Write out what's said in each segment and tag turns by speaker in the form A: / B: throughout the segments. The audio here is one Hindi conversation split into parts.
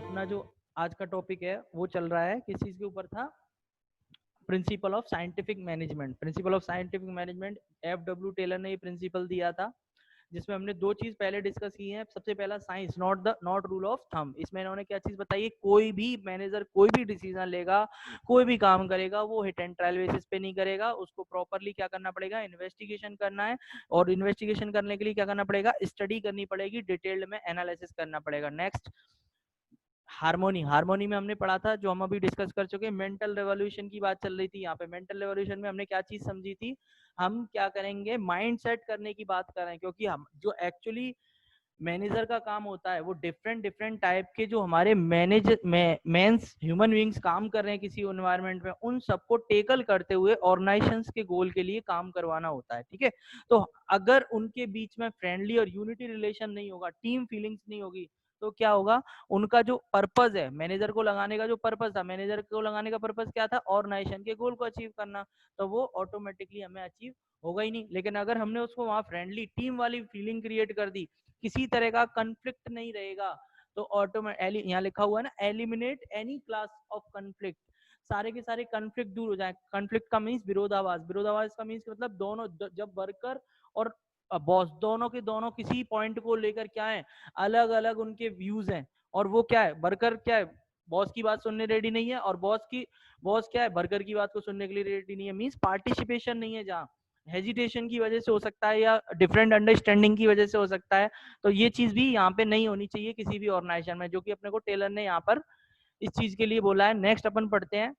A: अपना जो आज का टॉपिक है वो चल रहा है, किस चीज के ऊपर था? Principle of scientific management. Principle of scientific management, F W. Taylor ने ये प्रिंसिपल दिया था, जिसमें हमने दो चीज पहले डिस्कस की है। सबसे पहला science, not rule of thumb. इसमें इन्होंने क्या चीज बताई है? कोई भी मैनेजर कोई भी डिसीजन लेगा, कोई भी काम करेगा, वो हिट एंड ट्रायल बेसिस पे नहीं करेगा। उसको प्रॉपरली क्या करना पड़ेगा? इन्वेस्टिगेशन करना है, और इन्वेस्टिगेशन करने के लिए क्या करना पड़ेगा? स्टडी करनी पड़ेगी, डिटेल्ड में एनालिसिस करना पड़ेगा। Next, harmony. हार्मोनी में हमने पढ़ा था, जो हम अभी डिस्कस कर चुके हैं, मेंटल रेवोल्यूशन की बात चल रही थी। यहाँ पे मेंटल रेवोल्यूशन में हमने क्या चीज समझी थी? हम क्या करेंगे? माइंड सेट करने की बात कर रहे हैं, क्योंकि हम जो एक्चुअली मैनेजर का काम होता है, वो डिफरेंट डिफरेंट टाइप के जो हमारे मेंस ह्यूमन बींग्स काम कर रहे हैं किसी एनवायरनमेंट में, उन सबको टेकल करते हुए ऑर्गेनाइजेशंस के गोल के लिए काम करवाना होता है। ठीक है, तो अगर उनके बीच में फ्रेंडली और यूनिटी रिलेशन नहीं होगा, टीम फीलिंग्स नहीं होगी, तो क्या होगा? उनका जो पर्पस है, मैनेजर को लगाने का जो पर्पस था, मैनेजर को लगाने का पर्पस क्या था? ऑर्गेनाइजेशन के गोल को अचीव करना, तो वो ऑटोमेटिकली हमें अचीव होगा ही नहीं। लेकिन अगर हमने उसको वहां फ्रेंडली टीम वाली फीलिंग क्रिएट कर दी, किसी तरह का कंफ्लिक्ट नहीं रहेगा, तो ऑटोमेटिक, यहाँ लिखा हुआ है ना, eliminate any class of conflict, सारे के सारे कंफ्लिक्ट दूर हो जाए। कंफ्लिक्ट का मीन्स विरोधाभास। विरोधाभास का मीन्स मतलब दोनों, जब वर्कर और बॉस दोनों के दोनों किसी पॉइंट को लेकर क्या है, अलग अलग उनके व्यूज हैं, और वो क्या है, वर्कर क्या है, बॉस की बात सुनने रेडी नहीं है, और बॉस क्या है, वर्कर की बात को सुनने के लिए रेडी नहीं है। मीन्स पार्टिसिपेशन नहीं है, जहाँ हेजिटेशन की वजह से हो सकता है, या डिफरेंट अंडरस्टैंडिंग की वजह से हो सकता है। तो ये चीज भी यहाँ पे नहीं होनी चाहिए किसी भी ऑर्गेनाइजेशन में, जो कि अपने को टेलर ने यहाँ पर इस चीज के लिए बोला है। नेक्स्ट अपन पढ़ते हैं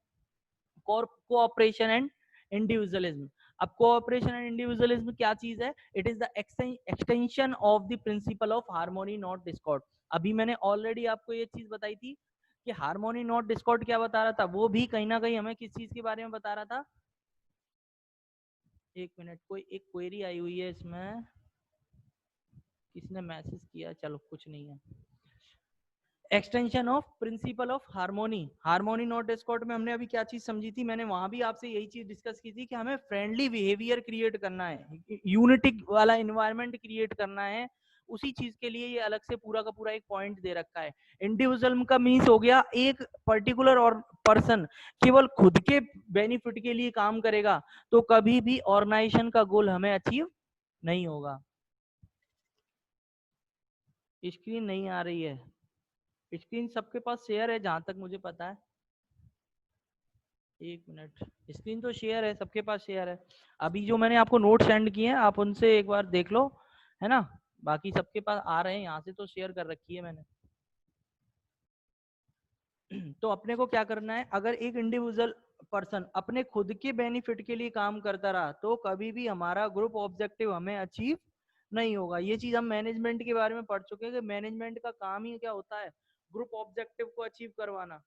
A: कोऑपरेशन एंड इंडिविजुअलिज्म। अब कोऑपरेशन एंड इंडिविजुअलिज्म क्या चीज है? It is the extension of the principle of harmony not Discord. अभी मैंने ऑलरेडी आपको ये चीज बताई थी कि हार्मोनी नॉट डिस्कॉर्ड क्या बता रहा था, वो भी कहीं ना कहीं हमें किस चीज के बारे में बता रहा था? एक मिनट, कोई एक क्वेरी आई हुई है इसमें, किसने मैसेज किया? चलो कुछ नहीं है। Extension of principle of harmony. Harmony not Discord में हमने अभी क्या चीज समझी थी? मैंने वहां भी आपसे यही चीज डिस्कस की थी कि हमें फ्रेंडली बिहेवियर क्रिएट करना है, यूनिटी वाला इन्वायरमेंट क्रिएट करना है। उसी चीज के लिए ये अलग से पूरा का पूरा एक पॉइंट दे रखा है। इंडिविजुअल का मीन्स हो गया एक पर्टिकुलर और पर्सन केवल खुद के बेनिफिट के लिए काम करेगा, तो कभी भी ऑर्गेनाइजेशन का गोल हमें अचीव नहीं होगा। स्क्रीन नहीं आ रही है? स्क्रीन सबके पास शेयर है जहां तक मुझे पता है। एक मिनट, स्क्रीन तो शेयर है, सबके पास शेयर है। अभी जो मैंने आपको नोट सेंड किए हैं, आप उनसे एक बार देख लो, है ना? बाकी सबके पास आ रहे हैं, यहाँ से तो शेयर कर रखी है मैंने। तो अपने को क्या करना है? अगर एक इंडिविजुअल पर्सन अपने खुद के बेनिफिट के लिए काम करता रहा, तो कभी भी हमारा ग्रुप ऑब्जेक्टिव हमें अचीव नहीं होगा। ये चीज हम मैनेजमेंट के बारे में पढ़ चुके हैं कि मैनेजमेंट का काम ही क्या होता है? ग्रुप ऑब्जेक्टिव को अचीव करवाना।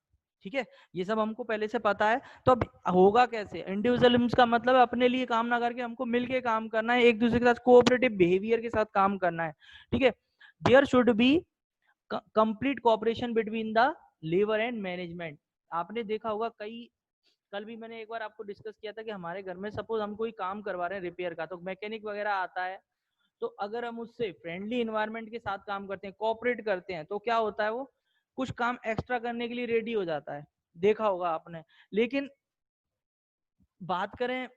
A: ठीक है, ये सब हमको पहले से पता है। तो अब होगा कैसे? इंडिविजुअलिज्म का मतलब अपने लिए काम ना करके हमको मिलके काम करना है, एक दूसरे के साथ कोऑपरेटिव बिहेवियर के साथ काम करना है। ठीक है, there should be complete cooperation between the labour and management. आपने देखा होगा, कई कल भी मैंने एक बार आपको डिस्कस किया था कि हमारे घर में सपोज हम कोई काम करवा रहे हैं रिपेयर का, तो मैकेनिक वगैरह आता है, तो अगर हम उससे फ्रेंडली इन्वायरमेंट के साथ काम करते हैं, कोऑपरेट करते हैं, तो क्या होता है? वो कुछ काम एक्स्ट्रा करने के लिए रेडी हो जाता है, देखा होगा आपने। लेकिन बात करें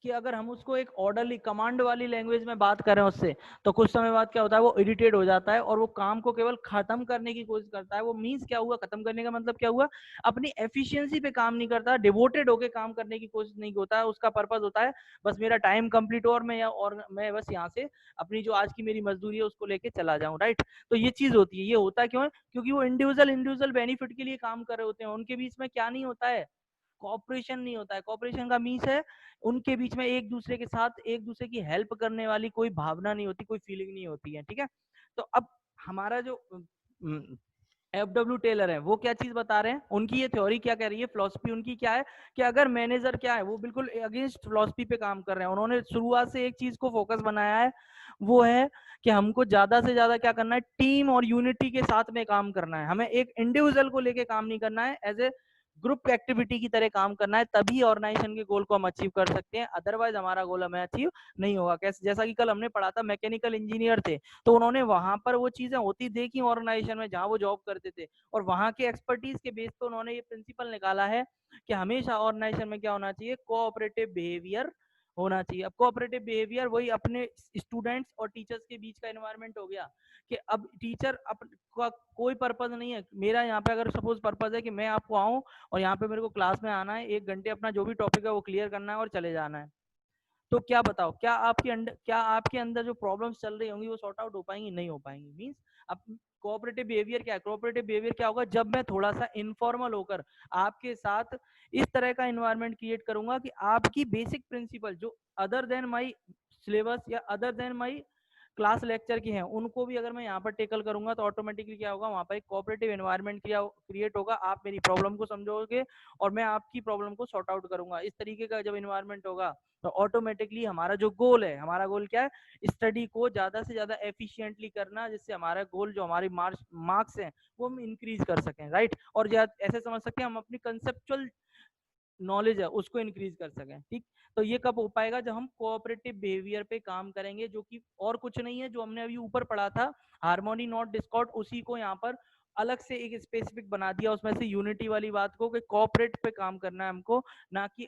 A: कि अगर हम उसको एक ऑर्डरली कमांड वाली लैंग्वेज में बात करें उससे, तो कुछ समय बाद क्या होता है? वो इरिटेट हो जाता है और वो काम को केवल खत्म करने की कोशिश करता है। वो मीन्स क्या हुआ? खत्म करने का मतलब क्या हुआ? अपनी एफिशिएंसी पे काम नहीं करता, डिवोटेड होके काम करने की कोशिश नहीं होता है। उसका पर्पस होता है बस मेरा टाइम कंप्लीट हो, और मैं बस यहाँ से अपनी जो आज की मेरी मजदूरी है उसको लेके चला जाऊँ। राइट? तो ये चीज होती है। ये होता क्यों है? क्योंकि वो इंडिविजुअल बेनिफिट के लिए काम कर रहे होते हैं। उनके बीच में क्या नहीं होता है? कॉपरेशन नहीं होता है। कॉपरेशन का मीन्स है उनके बीच में एक दूसरे के साथ एक दूसरे की हेल्प करने वाली कोई भावना नहीं होती, कोई फीलिंग नहीं होती है। ठीक है, तो अब हमारा जो एफ.डब्ल्यू. टेलर है, वो क्या चीज बता रहे हैं? उनकी ये थ्योरी क्या कह रही है, फिलॉसफी उनकी क्या है कि अगर मैनेजर क्या है, वो बिल्कुल अगेंस्ट फिलॉसफी पे काम कर रहे हैं। उन्होंने शुरुआत से एक चीज को फोकस बनाया है, वो है कि हमको ज्यादा से ज्यादा क्या करना है? टीम और यूनिटी के साथ में काम करना है। हमें एक इंडिविजुअल को लेके काम नहीं करना है, एज ए ग्रुप एक्टिविटी की तरह काम करना है, तभी ऑर्गेनाइजेशन के गोल को हम अचीव कर सकते हैं, अदरवाइज हमारा गोल हमें अचीव नहीं होगा। कैसे, जैसा कि कल हमने पढ़ा था, मैकेनिकल इंजीनियर थे तो उन्होंने वहां पर वो चीजें होती देखी ऑर्गेनाइजेशन में जहां वो जॉब करते थे, और वहां के एक्सपर्टीज के बेस पे उन्होंने ये प्रिंसिपल निकाला है कि हमेशा ऑर्गेनाइजेशन में क्या होना चाहिए, कोऑपरेटिव बिहेवियर होना चाहिए। अब कोऑपरेटिव बिहेवियर वही अपने स्टूडेंट्स और टीचर्स के बीच का एनवायरनमेंट हो गया कि अब टीचर का कोई पर्पज नहीं है, मेरा यहाँ पे अगर सपोज पर्पज है कि मैं आपको आऊं और यहाँ पे मेरे को क्लास में आना है, 1 घंटे अपना जो भी टॉपिक है वो क्लियर करना है और चले जाना है, तो क्या बताओ, क्या आपके अंदर जो प्रॉब्लम्स चल रही होंगी वो सॉर्ट आउट हो पाएंगी? नहीं हो पाएंगी। मींस अब कोऑपरेटिव बिहेवियर क्या है? कोऑपरेटिव बिहेवियर क्या होगा, जब मैं थोड़ा सा इनफॉर्मल होकर आपके साथ इस तरह का एनवायरनमेंट क्रिएट करूंगा कि आपकी बेसिक प्रिंसिपल जो अदर देन माई सिलेबस या other than my class lecture की हैं उनको भी अगर मैं यहाँ पर टेकल करूंगा तो ऑटोमेटिकली क्या होगा, वहाँ पर एक कोऑपरेटिव एनवायरनमेंट क्रिएट होगा, आप मेरी प्रॉब्लम को समझोगे और मैं आपकी प्रॉब्लम को सॉर्ट आउट करूंगा। इस तरीके का जब एनवायरनमेंट होगा तो ऑटोमेटिकली हमारा जो गोल है, हमारा गोल क्या है, स्टडी को ज्यादा से ज्यादा एफिशिएंटली करना, जिससे हमारा गोल जो हमारी मार्क्स हैं वो हम इंक्रीज कर सकें, राइट। और ऐसे समझ सकते हैं हम अपनी कंसेप्चुअल नॉलेज है उसको इंक्रीज कर सकें, ठीक। तो ये कब हो पाएगा, जब हम कोऑपरेटिव बिहेवियर पे काम करेंगे, जो कि और कुछ नहीं है, जो हमने अभी ऊपर पढ़ा था, हार्मोनी नॉट डिस्कॉर्ड, उसी को यहाँ पर अलग से एक स्पेसिफिक बना दिया, उसमें से यूनिटी वाली बात को कि कोऑपरेट पे काम करना है हमको, ना कि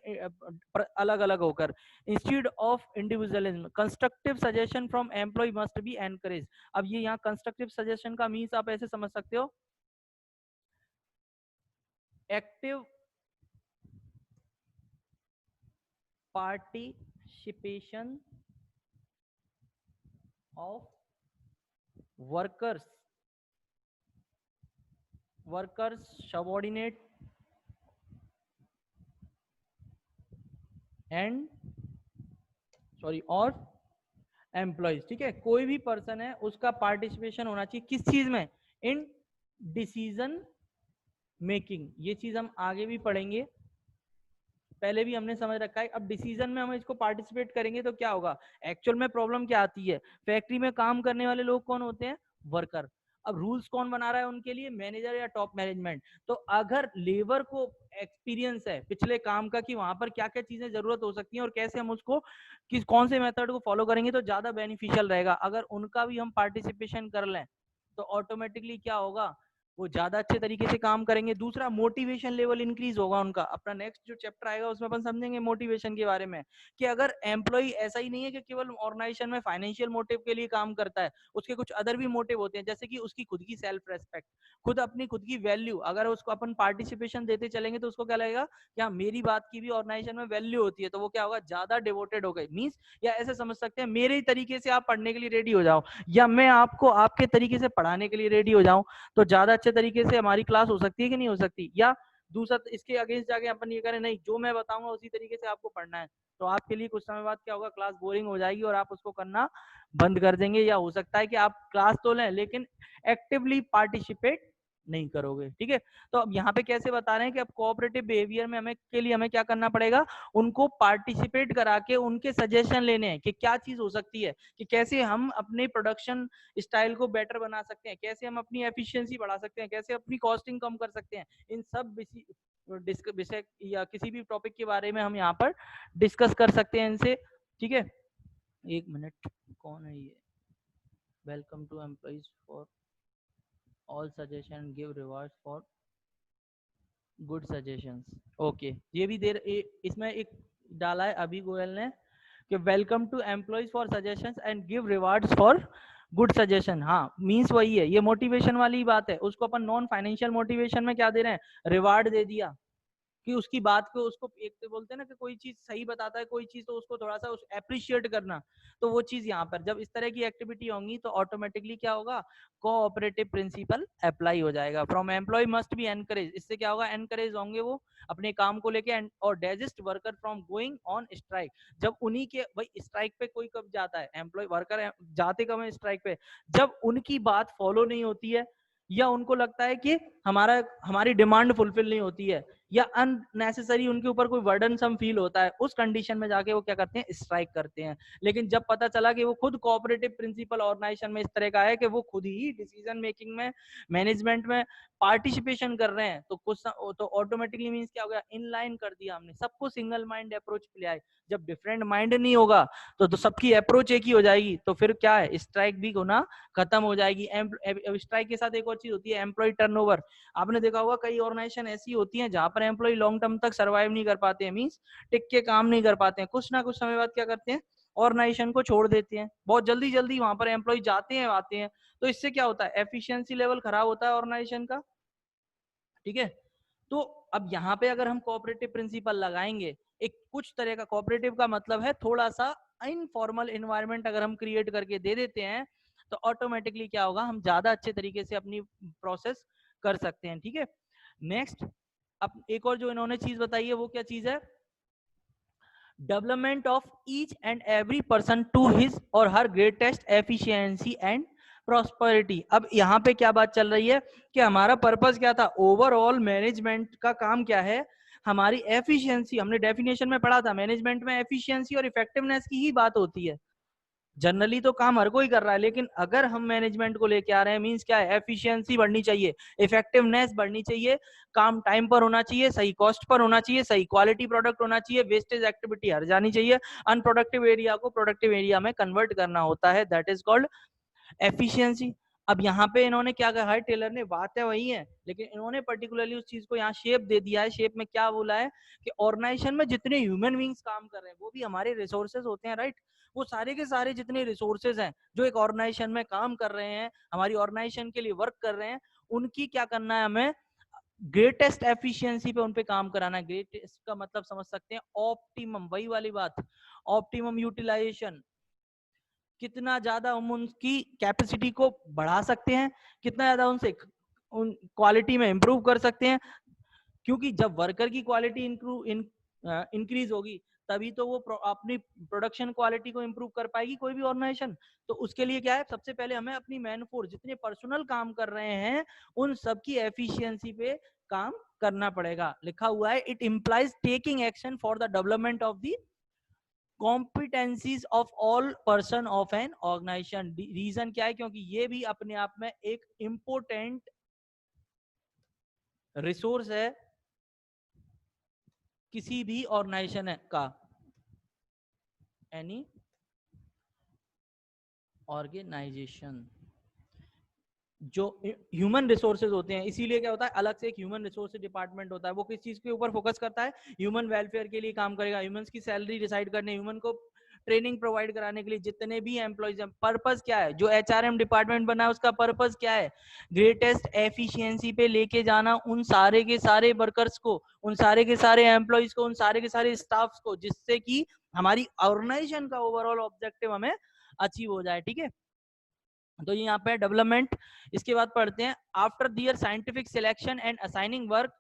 A: अलग अलग होकर। Instead of individualism, constructive suggestion from employ must be encourage. अब ये यहाँ कंस्ट्रक्टिव सजेशन का मीन्स आप ऐसे समझ सकते हो, active participation of workers subordinate and और एम्प्लॉइज, ठीक है। कोई भी पर्सन है उसका पार्टिसिपेशन होना चाहिए किस चीज में, इन डिसीजन मेकिंग। ये चीज हम आगे भी पढ़ेंगे, पहले भी हमने समझ रखा है। अब डिसीजन में हम इसको पार्टिसिपेट करेंगे तो क्या होगा, एक्चुअल में प्रॉब्लम क्या आती है, फैक्ट्री में काम करने वाले लोग कौन होते हैं, वर्कर। अब रूल्स कौन बना रहा है उनके लिए, मैनेजर या टॉप मैनेजमेंट। तो अगर लेबर को एक्सपीरियंस है पिछले काम का कि वहां पर क्या क्या चीजें जरूरत हो सकती हैं और कैसे हम उसको कौन से मेथड को फॉलो करेंगे तो ज्यादा बेनिफिशियल रहेगा, अगर उनका भी हम पार्टिसिपेशन कर लें तो ऑटोमेटिकली क्या होगा, वो ज्यादा अच्छे तरीके से काम करेंगे। दूसरा, मोटिवेशन लेवल इंक्रीज होगा उनका। अपना नेक्स्ट जो चैप्टर आएगा उसमें अपन समझेंगे मोटिवेशन के बारे में, कि अगर एम्प्लॉय ऐसा ही नहीं है कि केवल ऑर्गेनाइजेशन में फाइनेंशियल मोटिव के लिए काम करता है, उसके कुछ अदर भी मोटिव होते हैं, जैसे कि उसकी खुद की सेल्फ रेस्पेक्ट, खुद की वैल्यू। अगर उसको अपन पार्टिसिपेशन देते चलेंगे तो उसको क्या लगेगा, क्या मेरी बात की भी ऑर्गेनाइजेशन में वैल्यू होती है, तो वो क्या होगा, ज्यादा डिवोटेड हो गए। मीन्स या ऐसे समझ सकते हैं, मेरे तरीके से आप पढ़ने के लिए रेडी हो जाओ या मैं आपको आपके तरीके से पढ़ाने के लिए रेडी हो जाऊं, तो ज्यादा अच्छे तरीके से हमारी क्लास हो सकती है कि नहीं हो सकती। या दूसरा, इसके अगेंस्ट जाके अपन ये करें, नहीं जो मैं बताऊंगा उसी तरीके से आपको पढ़ना है, तो आपके लिए कुछ समय बाद क्या होगा, क्लास बोरिंग हो जाएगी और आप उसको करना बंद कर देंगे। या हो सकता है कि आप क्लास तो लें लेकिन एक्टिवली पार्टिसिपेट नहीं करोगे, ठीक है। तो अब यहाँ पे कैसे बता रहे हैं कि अब कोऑपरेटिव बिहेवियर में हमें क्या करना पड़ेगा, उनको पार्टिसिपेट करा के उनके सजेशन लेने हैं कि क्या चीज हो सकती है, कि कैसे हम अपने प्रोडक्शन स्टाइल को बेटर बना सकते हैं, कैसे हम अपनी एफिशिएंसी बढ़ा सकते हैं, कैसे अपनी कॉस्टिंग कम कर सकते हैं। इन सब विषय या किसी भी टॉपिक के बारे में हम यहाँ पर डिस्कस कर सकते हैं इनसे, ठीक है। 1 मिनट, कौन है ये, welcome to employees for all suggestion, give rewards for good suggestions. Okay, ये भी इसमें एक डाला है अभी गोयल ने कि welcome to employees for suggestions and give rewards for good suggestion. हाँ, मीन्स वही है, ये मोटिवेशन वाली बात है। उसको अपन नॉन फाइनेंशियल मोटिवेशन में क्या दे रहे हैं, रिवार्ड दे दिया, कि उसकी बात को, उसको एक तो बोलते हैं ना कि कोई चीज सही बताता है कोई चीज, तो उसको थोड़ा सा अप्रिशिएट करना। तो वो चीज यहाँ पर जब इस तरह की एक्टिविटी होंगी तो ऑटोमेटिकली क्या होगा, कोऑपरेटिव प्रिंसिपल अप्लाई हो जाएगा। From employ must be encourage, इससे क्या होगा, एनकरेज होंगे वो अपने काम को लेके, और desist worker from going on strike. जब उन्हीं के भाई स्ट्राइक पे कोई कब जाता है, एम्प्लॉय वर्कर जाते कब है स्ट्राइक पे, जब उनकी बात फॉलो नहीं होती है या उनको लगता है कि हमारी डिमांड फुलफिल नहीं होती है, या अननेसेसरी उनके ऊपर कोई वर्डन सम फील होता है, उस कंडीशन में जाके वो क्या करते हैं, स्ट्राइक करते हैं। लेकिन जब पता चला कि वो खुद कोऑपरेटिव प्रिंसिपल ऑर्गेनाइजेशन में इस तरह का है कि वो खुद ही डिसीजन मेकिंग में, मैनेजमेंट में पार्टिसिपेशन कर रहे हैं, तो कुछ तो ऑटोमेटिकली मींस क्या हो गया, इनलाइन कर दिया हमने, सबको सिंगल माइंड अप्रोच पे ले आए। जब डिफरेंट माइंड नहीं होगा तो सबकी अप्रोच एक ही हो जाएगी, तो फिर क्या है, स्ट्राइक भी होना खत्म हो जाएगी। स्ट्राइक के साथ एक और चीज होती है, एम्प्लॉय टर्नओवर। आपने देखा होगा कई ऑर्गेनाइजेशन ऐसी होती हैं जहां पर एम्प्लॉय लॉन्ग टर्म तक सर्वाइव नहीं कर पाते हैं, मींस टिक के काम नहीं कर पाते हैं, कुछ ना कुछ समय बाद क्या करते हैं, ऑर्गेनाइजेशन को छोड़ देते हैं। बहुत जल्दी जल्दी वहां पर एम्प्लॉय जाते हैं आते हैं, तो इससे क्या होता है, एफिशिएंसी लेवल खराब होता है ऑर्गेनाइजेशन का। ठीक है, तो अब यहाँ पे अगर हम कोऑपरेटिव प्रिंसिपल लगाएंगे, एक कुछ तरह का कोऑपरेटिव का मतलब है थोड़ा सा इनफॉर्मल एनवायरनमेंट अगर हम क्रिएट करके दे देते हैं, तो ऑटोमेटिकली क्या होगा, हम ज्यादा अच्छे तरीके से अपनी प्रोसेस कर सकते हैं। ठीक है, नेक्स्ट अब एक और जो इन्होंने चीज बताई है वो क्या चीज है, development of each and every person to his और her greatest efficiency and prosperity. अब यहाँ पे क्या बात चल रही है कि हमारा पर्पस क्या था, ओवरऑल मैनेजमेंट का काम क्या है, हमारी एफिशिएंसी, हमने डेफिनेशन में पढ़ा था मैनेजमेंट में एफिशिएंसी और इफेक्टिवनेस की ही बात होती है। जनरली तो काम हर कोई कर रहा है, लेकिन अगर हम मैनेजमेंट को लेके आ रहे हैं, मींस क्या है, एफिशिएंसी बढ़नी चाहिए, इफेक्टिवनेस बढ़नी चाहिए, काम टाइम पर होना चाहिए, सही कॉस्ट पर होना चाहिए, सही क्वालिटी प्रोडक्ट होना चाहिए, वेस्टेज एक्टिविटी हट जानी चाहिए, अनप्रोडक्टिव एरिया को प्रोडक्टिव एरिया में कन्वर्ट करना होता है, दैट इज कॉल्ड एफिशिएंसी। अब यहाँ पे इन्होंने क्या कहा है, टेलर ने, बातें वही है लेकिन इन्होंने पर्टिकुलरली उस चीज को यहाँ शेप दे दिया है। शेप में क्या बोला है कि ऑर्गेनाइजेशन में जितने ह्यूमन बींग्स काम कर रहे हैं वो भी हमारे रिसोर्सेज होते हैं, राइट। वो सारे के सारे जितने रिसोर्सेज हैं जो एक ऑर्गेनाइजेशन में काम कर रहे हैं, हमारी ऑर्गेनाइजेशन के लिए वर्क कर रहे हैं, उनकी क्या करना है, हमें ग्रेटेस्ट एफिशिएंसी पे उनपे काम कराना है। ग्रेटेस्ट का मतलब समझ सकते हैं, ऑप्टिमम, वही वाली बात, ऑप्टिमम यूटिलाइजेशन, कितना ज्यादा हम उनकी कैपेसिटी को बढ़ा सकते हैं, कितना ज्यादा उनसे उन क्वालिटी में इंप्रूव कर सकते हैं। क्योंकि जब वर्कर की क्वालिटी इंक्रीज होगी तभी तो वो अपनी प्रोडक्शन क्वालिटी को इंप्रूव कर पाएगी कोई भी ऑर्गेनाइजेशन। तो उसके लिए क्या है, सबसे पहले हमें अपनी मैन फोर्स, जितने पर्सनल काम कर रहे हैं, उन सबकी एफिशिएंसी पे काम करना पड़ेगा। लिखा हुआ है, it implies taking action for the development of the competencies of all person of an organization। Reason क्या है, क्योंकि ये भी अपने आप में एक इंपोर्टेंट रिसोर्स है किसी भी ऑर्गेनाइजेशन का, एनी ऑर्गेनाइजेशन। जो ह्यूमन रिसोर्सेज होते हैं, इसीलिए क्या होता है, अलग से एक ह्यूमन रिसोर्सेज डिपार्टमेंट होता है, वो किस चीज के ऊपर फोकस करता है, ह्यूमन वेलफेयर के लिए काम करेगा, ह्यूमंस की सैलरी डिसाइड करने, ह्यूमन को ट्रेनिंग प्रोवाइड कराने के लिए जितने भी एम्प्लॉइज हैं। पर्पस क्या है, जो एचआरएम डिपार्टमेंट बना है उसका पर्पस क्या है, ग्रेटेस्ट एफिशिएंसी पे लेके जाना उन सारे के सारे वर्कर्स को, उन सारे के सारे एम्प्लॉइज को, उन सारे के सारे स्टाफ को, जिससे कि हमारी ऑर्गेनाइजेशन का ओवरऑल ऑब्जेक्टिव हमें अचीव हो जाए। ठीक है, तो यहाँ पे डेवलपमेंट। इसके बाद पढ़ते हैं, after their scientific selection and assigning work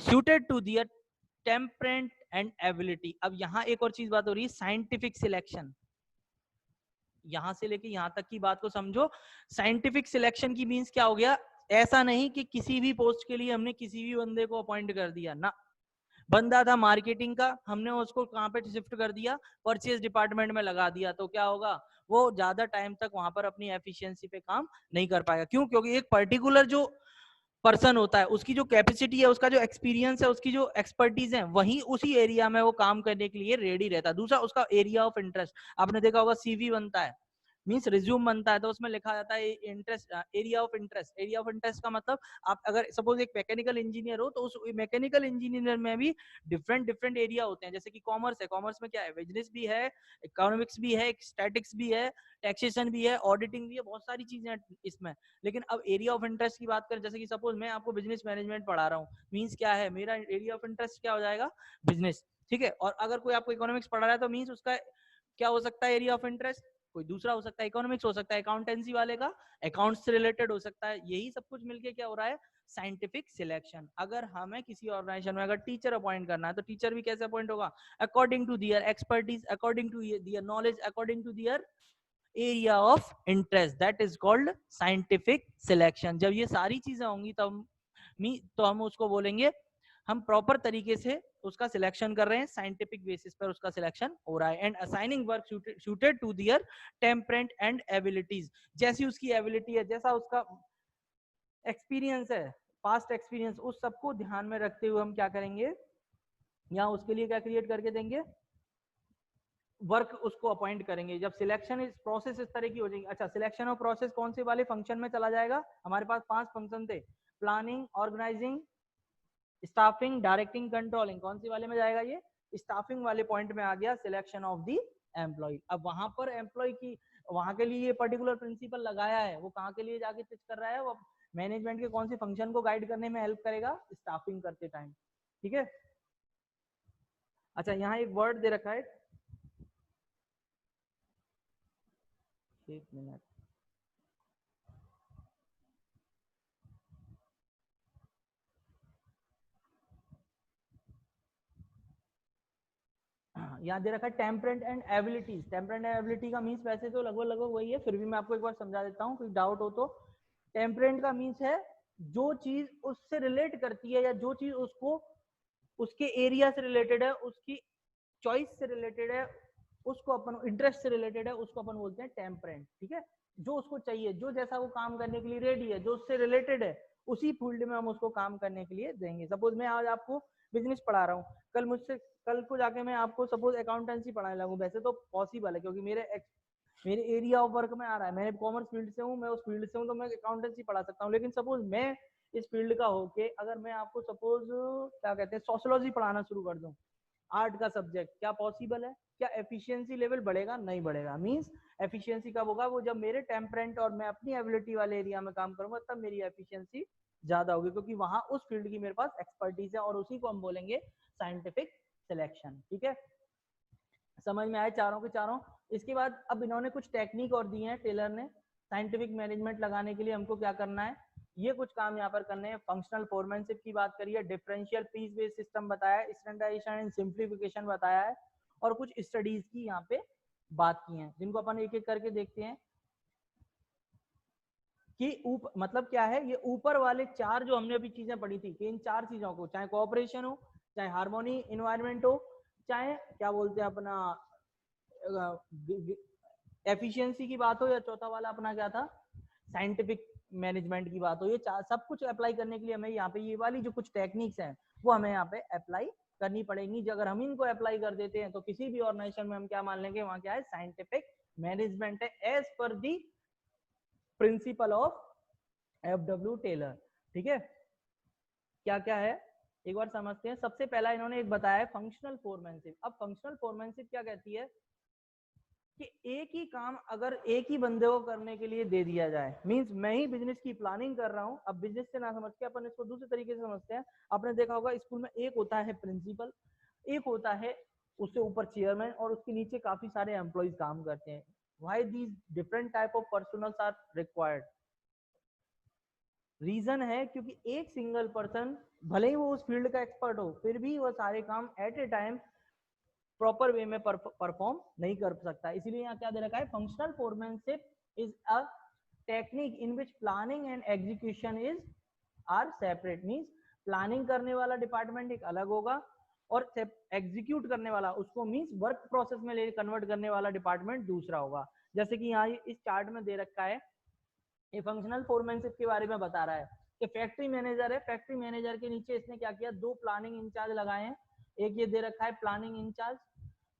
A: suited to their temperament and ability। अब यहाँ एक और चीज बात हो रही है, साइंटिफिक सिलेक्शन, यहां से लेके यहां तक की बात को समझो। साइंटिफिक सिलेक्शन की मींस क्या हो गया, ऐसा नहीं कि किसी भी पोस्ट के लिए हमने किसी भी बंदे को अपॉइंट कर दिया ना, बंदा था मार्केटिंग का, हमने उसको कहां पे शिफ्ट कर दिया, परचेज डिपार्टमेंट में लगा दिया, तो क्या होगा, वो ज्यादा टाइम तक वहां पर अपनी एफिशिएंसी पे काम नहीं कर पाएगा। क्यों, क्योंकि एक पर्टिकुलर जो पर्सन होता है उसकी जो कैपेसिटी है, उसका जो एक्सपीरियंस है, उसकी जो एक्सपर्टीज है, वहीं उसी एरिया में वो काम करने के लिए रेडी रहता है। दूसरा, उसका एरिया ऑफ इंटरेस्ट, आपने देखा होगा सीवी बनता है, मींस रिज्यूम बनता है, तो उसमें लिखा जाता है interest, area of interest. Area of interest का मतलब, आप अगर सपोज एक मैकेनिकल इंजीनियर हो, तो उस मैकेनिकल इंजीनियर में भी डिफरेंट डिफरेंट एरिया होते हैं। जैसे कि कॉमर्स है, कॉमर्स में क्या है, बिजनेस भी है, इकोनॉमिक्स भी है, स्टैटिक्स भी है, टैक्सेशन भी है, ऑडिटिंग भी है, बहुत सारी चीजें हैं इसमें। लेकिन अब एरिया ऑफ इंटरेस्ट की बात करें, जैसे कि सपोज मैं आपको बिजनेस मैनेजमेंट पढ़ा रहा हूँ, मींस क्या है, मेरा एरिया ऑफ इंटरेस्ट क्या हो जाएगा, बिजनेस। ठीक है, और अगर कोई आपको इकोनॉमिक्स पढ़ा रहा है तो मींस उसका क्या हो सकता है, एरिया ऑफ इंटरेस्ट कोई दूसरा हो सकता है, इकोनॉमिक्स हो सकता है, अकाउंटेंसी वाले का अकाउंट्स से रिलेटेड हो सकता है। यही सब कुछ मिलके क्या हो रहा है, साइंटिफिक सिलेक्शन। अगर हमें किसी ऑर्गेनाइजेशन में अगर टीचर अपॉइंट करना है, तो टीचर भी कैसे अपॉइंट होगा, according to their expertise, according to their knowledge, according to their area of interest, that is called scientific selection. जब ये सारी चीजें होंगी तब तो हम उसको बोलेंगे हम प्रॉपर तरीके से उसका सिलेक्शन कर रहे हैं, साइंटिफिक बेसिस पर उसका सिलेक्शन हो रहा है। And assigning work suited to their temperament and abilities, जैसी उसकी एबिलिटी है, जैसा उसका एक्सपीरियंस है, पास्ट एक्सपीरियंस, उस सबको ध्यान में रखते हुए हम क्या करेंगे, यहाँ उसके लिए क्या क्रिएट करके देंगे, वर्क उसको अपॉइंट करेंगे। जब सिलेक्शन इस प्रोसेस इस तरह की हो जाएगी। अच्छा, सिलेक्शन और प्रोसेस कौन से वाले फंक्शन में चला जाएगा, हमारे पास 5 फंक्शन थे, planning, organizing, staffing, directing, controlling. कौन सी वाले में जाएगा, ये स्टाफिंग वाले पॉइंट में आ गया सिलेक्शन ऑफ द एम्प्लॉय। अब वहां पर एम्प्लॉय की, वहां के लिए ये पर्टिकुलर प्रिंसिपल लगाया है, वो कहाँ के लिए जाके टिच कर रहा है, वो मैनेजमेंट के कौन से फंक्शन को गाइड करने में हेल्प करेगा, स्टाफिंग करते टाइम। ठीक है। अच्छा, यहाँ एक वर्ड दे रखा है, एक मिनट, यहाँ दे रखा है टेम्परेंट एंड एबिलिटीज। टेम्परेंट एंड एबिलिटी का मीन्स वैसे तो लगभग लगभग वही है, फिर भी मैं आपको एक बार समझा देता हूँ, कोई डाउट हो तो। टेम्परेंट का मीन्स है जो चीज उससे रिलेट करती है, या जो चीज उसको उसके एरिया से रिलेटेड है, उसकी चॉइस से रिलेटेड है, उसको अपन इंटरेस्ट से रिलेटेड है, उसको अपन बोलते हैं टेम्परेंट। ठीक है। जो उसको चाहिए, जो जैसा वो काम करने के लिए रेडी है, जो उससे रिलेटेड है, उसी फील्ड में हम उसको काम करने के लिए देंगे। सपोज मैं आज आपको बिजनेस पढ़ा रहा हूँ, कल को जाके मैं आपको सपोज अकाउंटेंसी पढ़ाने लगूँ, वैसे तो पॉसिबल है क्योंकि मेरे एरिया ऑफ वर्क में आ रहा है, मैं कॉमर्स फील्ड से हूँ, मैं उस फील्ड से हूँ, तो मैं अकाउंटेंसी पढ़ा सकता हूँ। लेकिन सपोज मैं इस फील्ड का होके अगर मैं आपको सपोज क्या कहते हैं सोशियोलॉजी पढ़ाना शुरू कर दूं, आर्ट का सब्जेक्ट, क्या पॉसिबल है, क्या एफिशिएंसी लेवल बढ़ेगा, नहीं बढ़ेगा। मींस एफिशिएंसी कब होगा, वो जब मेरे टेम्परेंट और मैं अपनी एबिलिटी वाले एरिया में काम करूंगा, तब मेरी एफिशिएंसी ज्यादा होगी, क्योंकि वहां उस फील्ड की मेरे पास एक्सपर्टीज है, और उसी को हम बोलेंगे साइंटिफिक सिलेक्शन। ठीक है, समझ में आए चारों के चारों। इसके बाद अब इन्होंने कुछ टेक्निक और दी है टेलर ने, साइंटिफिक मैनेजमेंट लगाने के लिए हमको क्या करना है, ये कुछ काम यहाँ पर करने हैं। फंक्शनल फोरमैनशिप की बात करिए, डिफरेंशियल पीस बेस्ड सिस्टम बताया है, स्टैंडर्डाइजेशन एंड सिंप्लीफिकेशन बताया है, और कुछ स्टडीज की यहाँ पे बात की है, जिनको अपन एक एक करके देखते हैं कि मतलब क्या है। ये ऊपर वाले चार जो हमने अभी चीजें पढ़ी थी, कि इन चार चीजों को, चाहे कोऑपरेशन हो, चाहे हार्मोनी इन्वायरमेंट हो, चाहे क्या बोलते हैं अपना एफिशिएंसी की बात हो, या चौथा वाला अपना क्या था साइंटिफिक मैनेजमेंट की बात हो, ये सब कुछ अप्लाई करने के लिए हमें यहाँ पे ये वाली जो कुछ टेक्निक्स हैं वो हमें यहाँ पे अप्लाई करनी पड़ेंगी। जो अगर हम इनको अप्लाई कर देते हैं तो किसी भी ऑर्गेनाइजेशन में हम क्या मान लेंगे, वहां क्या है साइंटिफिक मैनेजमेंट है, as per the principle of F W. Taylor. ठीक है, क्या क्या है एक बार समझते हैं। सबसे पहला इन्होंने एक बताया है फंक्शनल फोरमैनशिप। अब फंक्शनल फोरमैनशिप क्या कहती है कि एक ही काम अगर एक ही बंदे को करने के लिए दे दिया जाए, मींस मैं ही बिजनेस की प्लानिंग कर रहा हूं। अब बिजनेस से ना समझ के अपन इसको दूसरे तरीके से समझते हैं। आपने देखा होगा स्कूल में एक होता है प्रिंसिपल, एक होता है उससे ऊपर चेयरमैन, और उसके नीचे काफी सारे एम्प्लॉइज काम करते हैं। Why these different type of personnels are required, reason है क्योंकि एक सिंगल पर्सन भले ही वो उस फील्ड का एक्सपर्ट हो, फिर भी वो सारे काम at a time proper way में परफॉर्म नहीं कर सकता। इसीलिए यहाँ क्या दे रखा है, functional foremanship is a technique in which planning and execution is are separate. Means planning करने वाला डिपार्टमेंट एक अलग होगा, और एग्जीक्यूट करने वाला, उसको मींस वर्क प्रोसेस में ले कन्वर्ट करने वाला डिपार्टमेंट दूसरा होगा। जैसे कि यहाँ इस चार्ट में दे रखा है, ये फंक्शनल फोरमैनशिप के बारे में बता रहा है कि फैक्ट्री मैनेजर है, फैक्ट्री मैनेजर के नीचे इसने क्या किया, दो प्लानिंग इंचार्ज लगाए हैं। एक ये दे रखा है प्लानिंग इंचार्ज,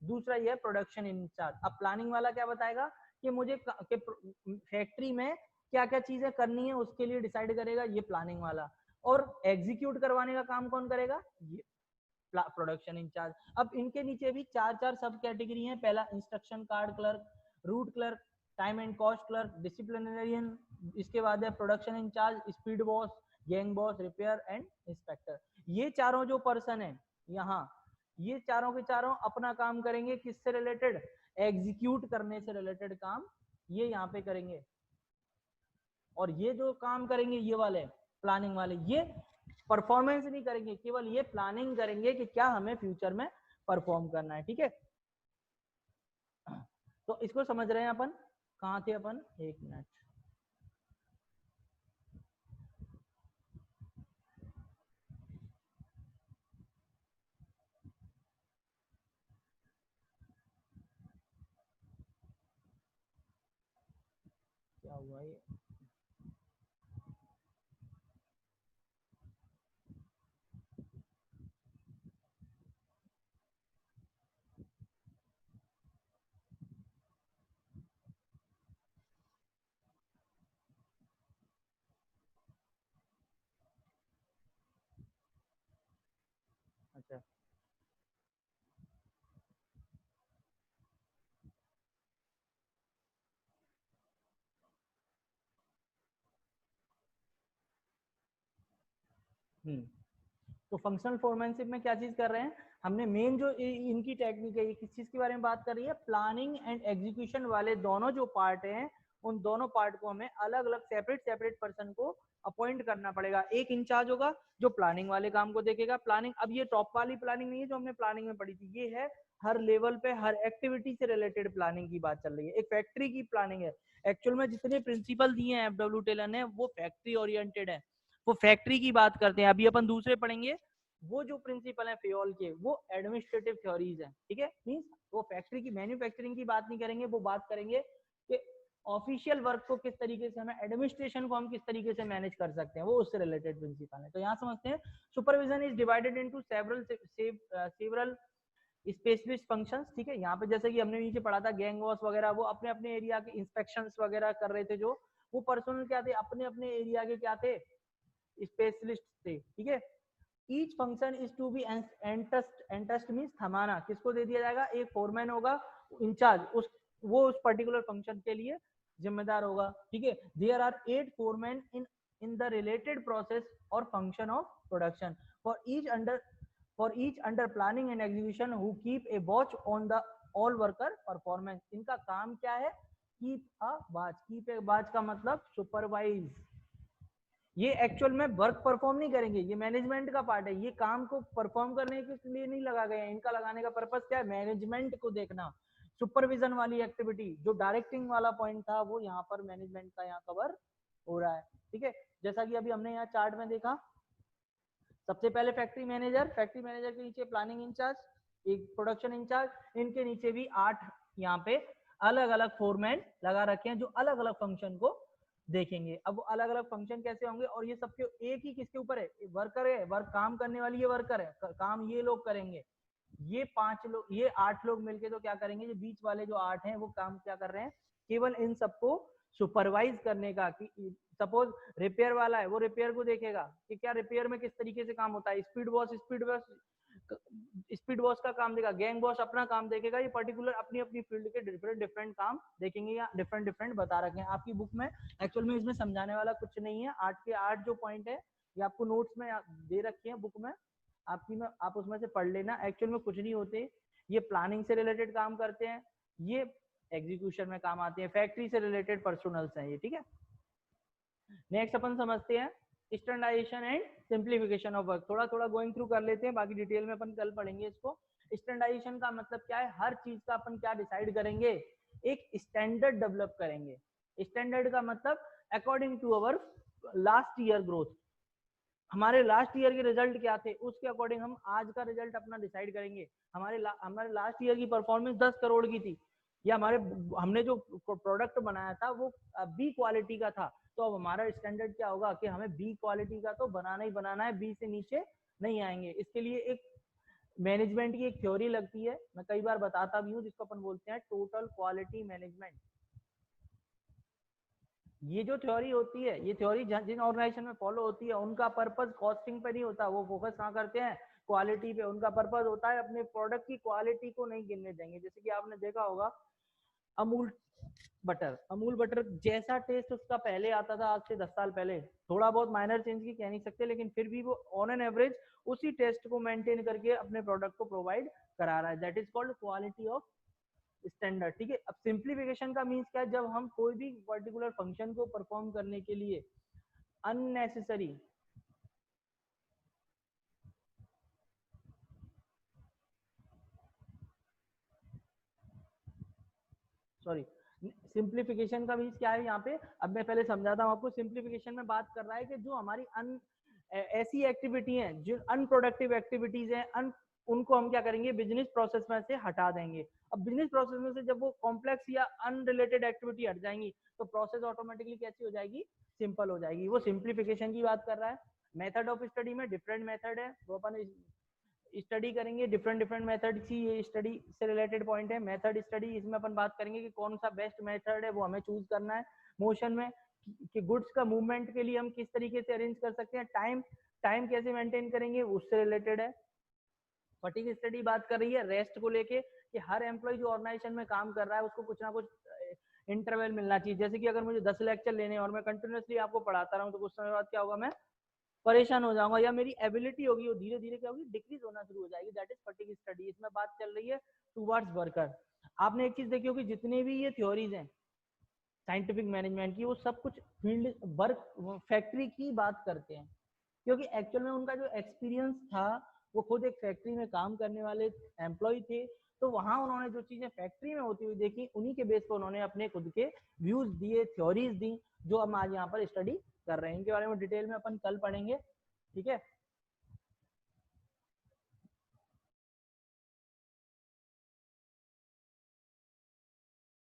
A: दूसरा ये प्रोडक्शन इंचार्ज। अब प्लानिंग वाला क्या बताएगा कि मुझे फैक्ट्री में क्या क्या चीजें करनी है, उसके लिए डिसाइड करेगा ये प्लानिंग वाला, और एग्जीक्यूट करवाने का काम कौन करेगा, ये प्रोडक्शन इंचार्ज। अब इनके नीचे भी चार चार सब कैटेगरी हैं। पहला instruction card clerk, route clerk, time and cost clerk, disciplinarian, इसके बाद है production incharge, speed boss, gang boss, repair and inspector. ये चारों जो पर्सन है यहाँ, ये चारों के चारों अपना काम करेंगे किससे रिलेटेड, एग्जीक्यूट करने से रिलेटेड काम ये यहाँ पे करेंगे। और ये जो काम करेंगे ये वाले प्लानिंग वाले, ये परफॉर्मेंस नहीं करेंगे, केवल ये प्लानिंग करेंगे कि क्या हमें फ्यूचर में परफॉर्म करना है। ठीक है, तो इसको समझ रहे हैं अपन, कहाँ थे अपन, एक मिनट। हुआ ये? अच्छा, तो फंक्शनल फोरमैनशिप में क्या चीज कर रहे हैं, हमने मेन जो इनकी टेक्निक है, ये किस चीज के बारे में बात कर रही है, प्लानिंग एंड एग्जीक्यूशन वाले दोनों जो पार्ट हैं, उन दोनों पार्ट को हमें अलग अलग सेपरेट सेपरेट पर्सन को अपॉइंट करना पड़ेगा। एक इंचार्ज होगा जो प्लानिंग वाले काम को देखेगा। प्लानिंग, अब ये टॉप वाली प्लानिंग नहीं है जो हमने प्लानिंग में पढ़ी थी, ये है हर लेवल पे हर एक्टिविटी से रिलेटेड प्लानिंग की बात चल रही है। एक फैक्ट्री की प्लानिंग है। एक्चुअल में जितने प्रिंसिपल दिए हैं एफडब्ल्यू टेलर ने वो फैक्ट्री ओरिएंटेड है, वो फैक्ट्री की बात करते हैं। अभी अपन दूसरे पढ़ेंगे, वो जो प्रिंसिपल है फेयोल के, वो एडमिनिस्ट्रेटिव थ्योरीज है, ठीक है। मींस वो फैक्ट्री की मैन्युफैक्चरिंग की बात नहीं करेंगे, वो बात करेंगे कि ऑफिशियल वर्क को किस तरीके से, हमें एडमिनिस्ट्रेशन को हम किस तरीके से मैनेज कर सकते हैं, वो उससे रिलेटेड प्रिंसिपल है। तो यहाँ समझते हैं, supervision is divided into several specific functions, ठीक है। यहाँ पे जैसे कि हमने नीचे पढ़ा था, गैंग वॉश वगैरह, वो अपने अपने एरिया के इंस्पेक्शंस वगैरह कर रहे थे, जो वो पर्सनल क्या थे, अपने अपने एरिया के क्या थे, स्पेशलिस्ट थे, ठीक है। Each function is to be entrust means थमाना, किसको दे दिया जाएगा, एक फोरमैन होगा इंचार्ज, उस वो उस पर्टिकुलर फंक्शन के लिए जिम्मेदार होगा, ठीक है। There are 8 foreman in the related process और function of production for each under planning and execution who keep a watch on the all worker performance. इनका काम क्या है, keep a watch. Keep a watch का मतलब सुपरवाइज। ये एक्चुअल में वर्क परफॉर्म नहीं करेंगे, ये मैनेजमेंट का पार्ट है, ये काम को परफॉर्म करने के लिए नहीं लगा गए हैं। इनका लगाने का पर्पस क्या है, मैनेजमेंट को देखना। सुपरविजन वाली एक्टिविटी, जो डायरेक्टिंग वाला पॉइंट था, वो यहाँ पर मैनेजमेंट का यहाँ कवर हो रहा है, ठीक है। जैसा कि अभी हमने यहाँ चार्ट में देखा, सबसे पहले फैक्ट्री मैनेजर, फैक्ट्री मैनेजर के नीचे प्लानिंग इंचार्ज, एक प्रोडक्शन इंचार्ज, इनके नीचे भी 8 यहाँ पे अलग अलग फोरमैन लगा रखे हैं जो अलग अलग फंक्शन को देखेंगे। अब वो अलग अलग फंक्शन कैसे होंगे, और ये सबके एक ही किसके ऊपर है, वर्कर है, वर्क काम करने वाली ये वर्कर है, काम ये लोग करेंगे। ये 5 लोग, ये 8 लोग मिलके तो क्या करेंगे, ये बीच वाले जो 8 हैं वो काम क्या कर रहे हैं, केवल इन सबको सुपरवाइज करने का। कि सपोज रिपेयर वाला है, वो रिपेयर को देखेगा कि क्या रिपेयर में किस तरीके से काम होता है। स्पीड वॉश का काम देगा, गैंग वॉश अपना काम देखेगा। ये पर्टिकुलर अपनी अपनी फील्ड के डिफरेंट डिफरेंट काम देखेंगे, या डिफरेंट डिफरेंट बता रखे हैं आपकी बुक में। एक्चुअल में इसमें समझाने वाला कुछ नहीं है, 8 के 8 जो पॉइंट है ये आपको नोट्स में दे रखे हैं बुक में आपकी में, आप उसमें से पढ़ लेना। एक्चुअल में कुछ नहीं होते, ये प्लानिंग से रिलेटेड काम करते हैं, ये एग्जीक्यूशन में काम आते हैं, फैक्ट्री से रिलेटेड पर्सनल्स हैं ये, ठीक है। नेक्स्ट अपन समझते हैं standardization and simplification of work. थोड़ा थोड़ा गोइंग थ्रू कर लेते हैं, बाकी डिटेल में अपन कल पढ़ेंगे इसको। स्टैंडर्डाइजेशन का मतलब क्या है, हर चीज का अपन क्या डिसाइड करेंगे, एक स्टैंडर्ड डेवलप करेंगे। स्टैंडर्ड का मतलब according to our last year growth, हमारे लास्ट ईयर के रिजल्ट क्या थे, उसके अकॉर्डिंग हम आज का रिजल्ट अपना डिसाइड करेंगे। हमारे लास्ट ईयर की परफॉर्मेंस 10 करोड़ की थी, या हमारे हमने जो प्रोडक्ट बनाया था वो बी क्वालिटी का था, तो अब हमारा स्टैंडर्ड क्या होगा कि हमें बी क्वालिटी का तो बनाना ही बनाना है, बी से नीचे नहीं आएंगे। इसके लिए एक मैनेजमेंट की एक थ्योरी लगती है, मैं कई बार बताता भी हूँ, जिसको अपन बोलते हैं टोटल क्वालिटी मैनेजमेंट। ये जो थ्योरी होती है, ये थ्योरी जिन ऑर्गेनाइजेशन में फॉलो होती है, उनका पर्पस कॉस्टिंग पे नहीं होता, वो फोकस कहाँ करते हैं, क्वालिटी पे। उनका पर्पस होता है अपने प्रोडक्ट की क्वालिटी को नहीं गिरने देंगे। जैसे कि आपने देखा होगा अमूल बटर, अमूल बटर जैसा टेस्ट उसका पहले आता था, आज से 10 साल पहले, थोड़ा बहुत माइनर चेंज की कह नहीं सकते, लेकिन फिर भी वो ऑन एन एवरेज उसी टेस्ट को मेंटेन करके अपने प्रोडक्ट को प्रोवाइड करा रहा है। That is called quality of standard, ठीक है। अब सिंप्लीफिकेशन का मीन्स क्या है, जब हम कोई भी पर्टिकुलर फंक्शन को परफॉर्म करने के लिए अननेसेसरी, सॉरी, सिंप्लीफिकेशन का मीन्स क्या है यहाँ पे, अब मैं पहले समझाता हूँ आपको। सिंप्लीफिकेशन में बात कर रहा है कि जो हमारी ऐसी एक्टिविटी हैं, जो अनप्रोडक्टिव एक्टिविटीज हैं, उनको हम क्या करेंगे, बिजनेस प्रोसेस में से हटा देंगे। अब बिजनेस प्रोसेस में से जब वो कॉम्प्लेक्स या अनरिलेटेड एक्टिविटी हट जाएंगी तो प्रोसेस ऑटोमेटिकली कैसी हो जाएगी, सिंपल हो जाएगी। वो सिंप्लीफिकेशन की बात कर रहा है। मेथड ऑफ स्टडी में डिफरेंट मेथड है, वो अपन स्टडी करेंगे डिफरेंट डिफरेंट मेथड की, ये स्टडी से रिलेटेड पॉइंट है। मेथड स्टडी, इसमें अपन बात करेंगे कि कौन सा बेस्ट मेथड है वो हमें चूज करना है। मोशन में कि गुड्स का मूवमेंट के लिए हम किस तरीके से अरेंज कर सकते हैं, टाइम टाइम कैसे मेंटेन करेंगे उससे रिलेटेड है। फटीग स्टडी बात कर रही है रेस्ट को लेके कि हर एम्प्लॉय जो ऑर्गेनाइजेशन में काम कर रहा है उसको कुछ ना कुछ इंटरवल मिलना चाहिए। जैसे कि अगर मुझे 10 लेक्चर लेने और मैं कंटिन्यूसली आपको पढ़ाता रहूं तो कुछ समय बाद क्या होगा, मैं परेशान हो जाऊंगा या मेरी एबिलिटी होगी वो धीरे धीरे क्या होगी, डिक्रीज होना शुरू हो जाएगी। That is fatigue study. इसमें बात चल रही है टूवर्ड्स वर्कर। आपने एक चीज देखी होगी, जितने भी ये थ्योरीज हैं साइंटिफिक मैनेजमेंट की, वो सब कुछ फील्ड वर्क फैक्ट्री की बात करते हैं, क्योंकि एक्चुअल में उनका जो एक्सपीरियंस था वो खुद एक फैक्ट्री में काम करने वाले एम्प्लॉय थे। तो वहां उन्होंने जो चीजें फैक्ट्री में होती हुई देखी उन्हीं के बेस पर उन्होंने अपने खुद के व्यूज दिए, थ्योरीज दी, जो हम आज यहाँ पर स्टडी कर रहे हैं। इनके बारे में डिटेल में अपन कल पढ़ेंगे, ठीक है।